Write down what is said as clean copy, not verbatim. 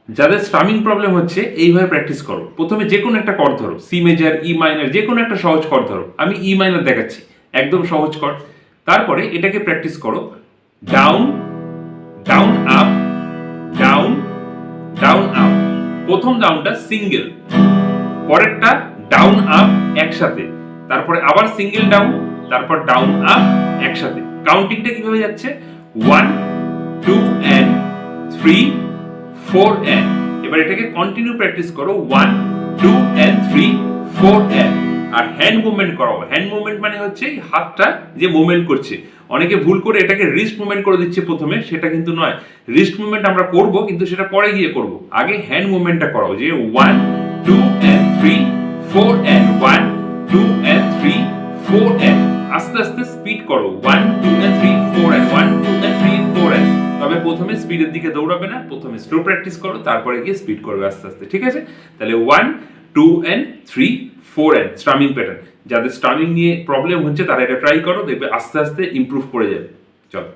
যাদের strumming problem হচ্ছে এইভাবে প্র্যাকটিস করো। প্রথমে যে কোনো একটা কর্ড ধরো, সি মেজর, ই মাইনর, যে কোনো একটা সহজ কর্ড ধরো। আমি ই মাইনর দেখাচ্ছি, একদম সহজ কর্ড। তারপরে এটাকে প্র্যাকটিস করো down down up down down up. প্রথম ডাউনটা সিঙ্গেল, পরেরটা ডাউন আপ একসাথে, তারপরে আবার সিঙ্গেল ডাউন, তারপর ডাউন আপ একসাথে। কাউন্টিংটা কিভাবে যাচ্ছে? 1 2 and 3 4 and। এবার এটাকে কন্টিনিউ প্র্যাকটিস করো 1 2 and 3 4 and। আর হ্যান্ড মুভমেন্ট করো। হ্যান্ড মুভমেন্ট মানে হচ্ছে হাতটা যে মুভমেন্ট করছে। অনেকে ভুল করে এটাকে রিস্ট মুভমেন্ট করে দিচ্ছে প্রথমে, সেটা কিন্তু নয়। রিস্ট মুভমেন্ট আমরা করব, কিন্তু সেটা পরে গিয়ে করব। আগে হ্যান্ড মুভমেন্টটা করো, যে 1 2 and 3 4 and 1 2 and 3 4 and। আস্তে আস্তে স্পিড করো 1 2 and 3 4 and 1 2 and 3 4 and। তবে প্রথমে স্পিডের দিকে দৌড়াবে না, প্রথমে স্লো প্র্যাকটিস করো, তারপরে গিয়ে স্পিড করবে আস্তে আস্তে, ঠিক আছে? তাহলে 1 2 and 3 4 and স্ট্রামিং প্যাটার্ন। যাদের স্ট্রামিং নিয়ে প্রবলেম হচ্ছে তারা এটা ট্রাই করো, দেখবে আস্তে আস্তে ইমপ্রুভ করে যাবে। চলো।